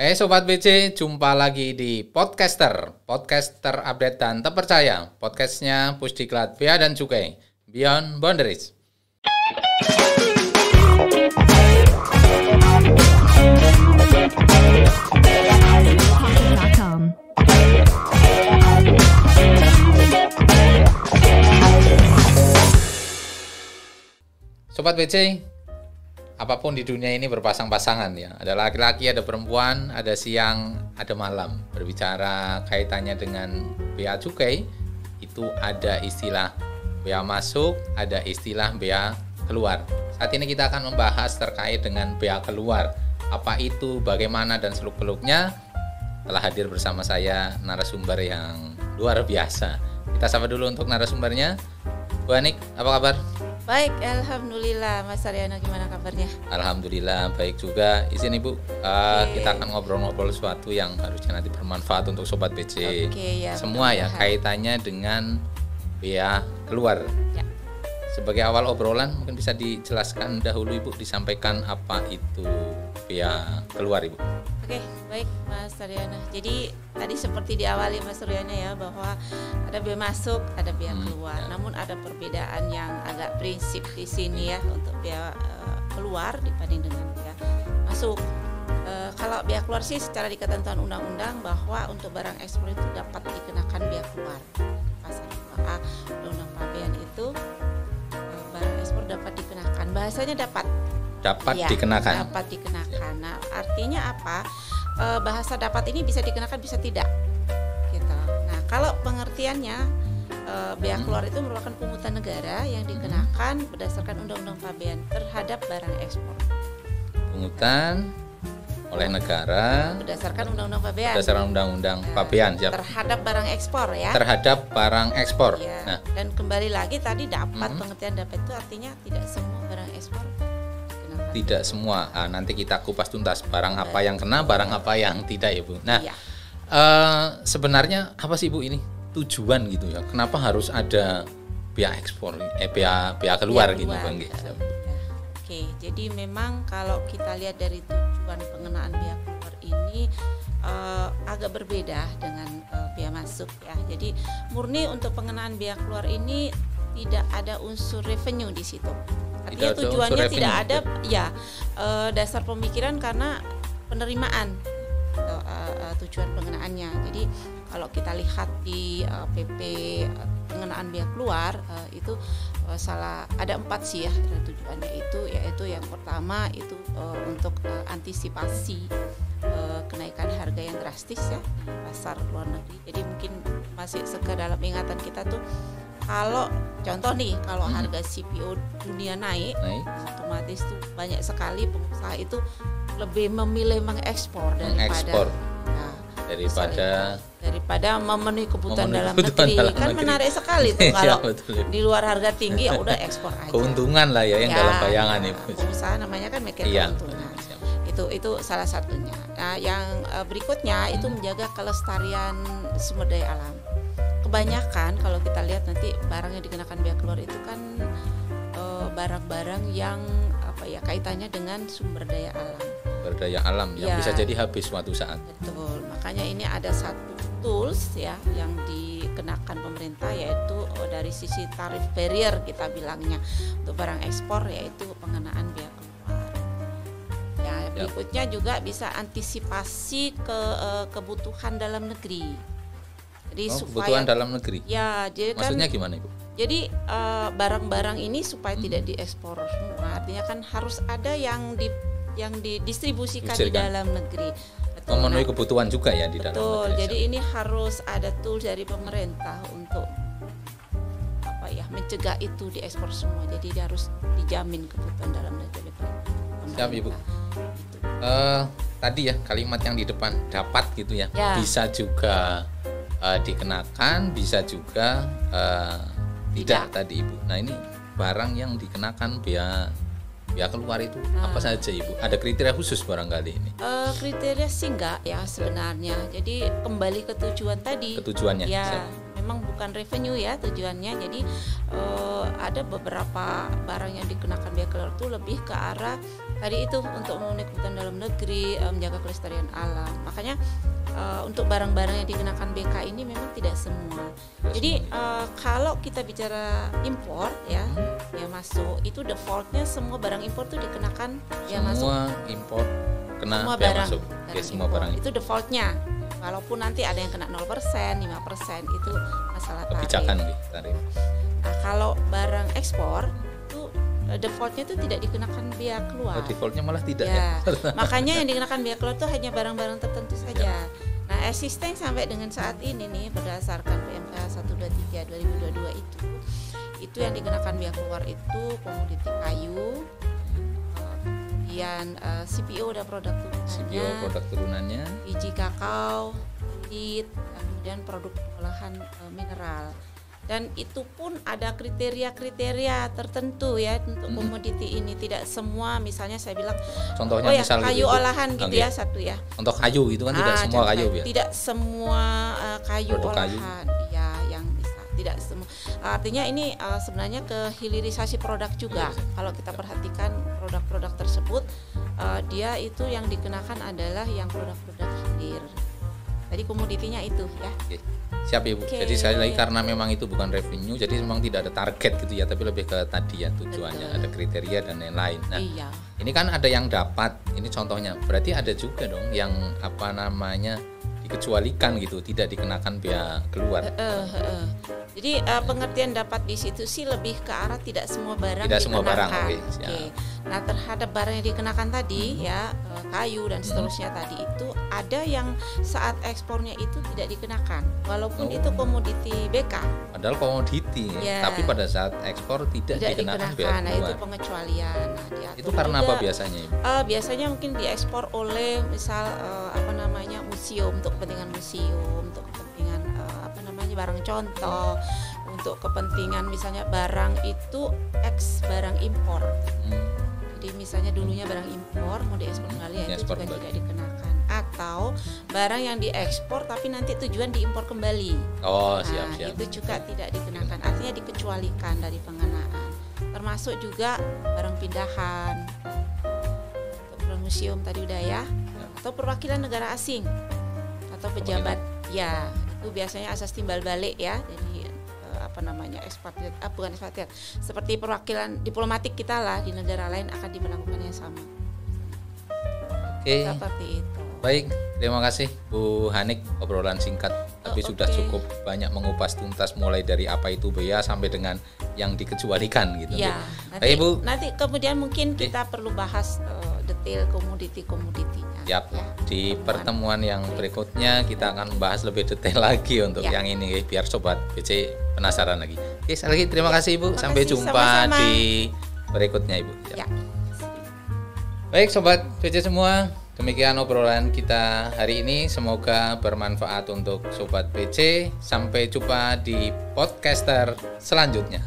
Sobat BC, jumpa lagi di Podcaster update dan terpercaya. Podcastnya Pusdiklat Bea dan Cukai, Beyond Boundaries. Sobat BC, apapun di dunia ini berpasang-pasangan ya. Ada laki-laki, ada perempuan, ada siang, ada malam. Berbicara kaitannya dengan bea cukai, itu ada istilah bea masuk, ada istilah bea keluar. Saat ini kita akan membahas terkait dengan bea keluar. Apa itu, bagaimana, dan seluk-beluknya. Telah hadir bersama saya narasumber yang luar biasa. Kita sapa dulu untuk narasumbernya. Bu Anik, apa kabar? Baik, alhamdulillah. Mas Aryana, gimana kabarnya? Alhamdulillah baik juga. Izin Ibu, kita akan ngobrol-ngobrol sesuatu yang harusnya nanti bermanfaat untuk Sobat BC. Ya, semua ya, kaitannya dengan bea keluar. Ya. Sebagai awal obrolan, mungkin bisa dijelaskan dahulu Ibu, disampaikan apa itu bea keluar Ibu. Oke, baik Mas Aryana. Jadi tadi seperti diawali Mas Aryana ya, bahwa ada bea masuk, ada bea keluar. Ya. Namun ada perbedaan yang agak prinsip di sini ya untuk bea keluar dibanding dengan bea masuk. Kalau bea keluar sih secara ketentuan undang-undang bahwa untuk barang ekspor itu dapat dikenakan bea keluar. Pasal 2A Undang-Undang Pabean itu barang ekspor dapat dikenakan. Bahasanya dapat dikenakan. Dapat dikenakan. Nah, artinya apa? Bahasa dapat ini bisa dikenakan, bisa tidak. Gitu. Nah, kalau pengertiannya bea keluar itu merupakan pungutan negara yang dikenakan berdasarkan Undang-Undang Pabean terhadap barang ekspor. Pungutan oleh negara berdasarkan Undang-Undang Pabean. Berdasarkan Undang-Undang Pabean, siap. Terhadap barang ekspor ya. Terhadap barang ekspor. Ya. Nah, dan kembali lagi tadi dapat pengertian dapat itu artinya tidak semua barang ekspor. Tidak semua. Nanti kita kupas tuntas barang apa yang kena, barang apa yang tidak ya Bu. Nah, ya. Sebenarnya apa sih Bu ini tujuan gitu ya? Kenapa harus ada bea ekspor, bea keluar gitu Bang? Oke, jadi memang kalau kita lihat dari tujuan pengenaan bea keluar ini agak berbeda dengan bea masuk ya. Jadi murni untuk pengenaan bea keluar ini tidak ada unsur revenue di situ. Artinya tujuannya tidak ada ya dasar pemikiran karena penerimaan tujuan pengenaannya. Jadi kalau kita lihat di PP pengenaan bea keluar itu ada 4 sih ya tujuannya itu, yaitu yang pertama itu untuk antisipasi kenaikan harga yang drastis ya di pasar luar negeri. Jadi mungkin masih dalam ingatan kita tuh, kalau contoh nih, kalau harga CPO dunia naik, otomatis tuh banyak sekali pengusaha itu lebih memilih mengekspor daripada memenuhi kebutuhan dalam negeri. Kan menarik sekali tuh kalau di luar harga tinggi ya udah ekspor aja. Keuntungan lah ya yang dalam bayangan Ibu. Pengusaha namanya kan mikir keuntungan. Itu salah satunya. Nah, yang berikutnya itu menjaga kelestarian sumber daya alam. Kebanyakan kalau kita lihat nanti barang yang dikenakan bea keluar itu kan barang-barang yang kaitannya dengan sumber daya alam. Sumber daya alam yang bisa jadi habis suatu saat. Betul. Makanya ini ada satu tools ya yang dikenakan pemerintah, yaitu dari sisi tarif barrier kita bilangnya untuk barang ekspor, yaitu pengenaan bea keluar. Ya, berikutnya juga bisa antisipasi kebutuhan dalam negeri. Jadi kebutuhan dalam negeri. Ya, jadi maksudnya gimana Ibu? Jadi barang-barang ini supaya tidak diekspor semua, artinya kan harus ada yang didistribusikan di dalam negeri. Memenuhi kebutuhan juga ya di dalam negeri. Betul. Jadi ini harus ada tools dari pemerintah untuk mencegah itu diekspor semua. Jadi harus dijamin kebutuhan dalam negeri. Siap Ibu. Tadi ya kalimat yang di depan dapat gitu ya. Bisa juga dikenakan, bisa juga tidak tadi Ibu. Nah, ini barang yang dikenakan bea keluar itu apa saja Ibu? Ada kriteria khusus barangkali ini? Kriteria sih enggak ya sebenarnya. Jadi kembali ke tujuan tadi. Ketujuannya. Ya, memang memang bukan revenue ya tujuannya. Jadi ada beberapa barang yang dikenakan biaya keluar itu lebih ke arah tadi itu untuk memenuhi kebutuhan dalam negeri, menjaga kelestarian alam. Makanya untuk barang-barang yang dikenakan BK ini memang tidak semua. Jadi kalau kita bicara impor ya, biaya masuk itu defaultnya semua barang impor itu dikenakan biaya masuk. Semua impor kena Semua biaya barang, masuk. barang Semua impor. barang Itu defaultnya. Walaupun nanti ada yang kena 0%, 5% itu masalah tarif. kebijakan tarif. Nah, kalau barang ekspor itu defaultnya itu tidak dikenakan biaya keluar. Defaultnya malah tidak Ya, makanya yang dikenakan biaya keluar itu hanya barang-barang tertentu saja. Nah, existing sampai dengan saat ini nih berdasarkan PMK 123 2022 itu yang dikenakan biaya keluar itu komoditi kayu, kemudian CPO dan produk turunannya, biji kakao, kunyit, kemudian produk olahan mineral. Dan itu pun ada kriteria-kriteria tertentu ya untuk komoditi ini. Tidak semua, misalnya saya bilang contohnya misal kayu gitu, olahan gitu ya satu ya. Untuk kayu itu kan tidak semua kayu ya. Tidak semua kayu Produk olahan ya yang bisa. Tidak semua. Artinya ini sebenarnya kehilirisasi produk juga. Kalau kita perhatikan produk-produk tersebut dia itu yang dikenakan adalah yang produk-produk hilir. Tadi komoditinya itu ya. Siap Ibu. Jadi sekali lagi karena memang itu bukan revenue, jadi memang tidak ada target gitu ya, tapi lebih ke tadi ya tujuannya. Betul. Ada kriteria dan lain-lain. Nah, ini kan ada yang dapat, ini contohnya. Berarti ada juga dong yang dikecualikan gitu, tidak dikenakan biaya keluar. Jadi pengertian dapat di situ sih lebih ke arah tidak semua barang tidak dikenakan. Semua barang. Nah, terhadap barang yang dikenakan tadi ya kayu dan seterusnya tadi itu ada yang saat ekspornya itu tidak dikenakan walaupun itu komoditi BK. Padahal komoditi tapi pada saat ekspor tidak dikenakan biaya keluar. Nah, itu pengecualian. Nah, itu karena juga, apa biasanya? Biasanya mungkin diekspor oleh misal museum, untuk kepentingan museum, untuk kepentingan barang contoh, untuk kepentingan misalnya barang itu barang impor. Jadi misalnya dulunya barang impor mau diekspor kembali ya itu juga tidak dikenakan. Atau barang yang diekspor tapi nanti tujuan diimpor kembali. Siap. Itu juga tidak dikenakan. Artinya dikecualikan dari pengenaan. Termasuk juga barang pindahan, untuk museum tadi udah ya. Atau perwakilan negara asing atau pejabat ya. Itu biasanya asas timbal balik ya. Jadi ekspatriat, bukan ekspatriat, seperti perwakilan diplomatik kita lah di negara lain akan diberlakukan yang sama. Seperti itu. Baik, terima kasih Bu Hanik obrolan singkat tapi sudah cukup banyak mengupas tuntas mulai dari apa itu bea sampai dengan yang dikecualikan gitu. Ya, nanti kemudian mungkin kita perlu bahas detail komoditinya. Di pertemuan yang berikutnya kita akan bahas lebih detail lagi untuk yang ini biar sobat BC penasaran lagi. Oke, sekali lagi terima kasih Ibu. Sampai jumpa sama-sama di berikutnya Ibu. Baik sobat BC semua, demikian obrolan kita hari ini. Semoga bermanfaat untuk sobat BC. Sampai jumpa di podcaster selanjutnya.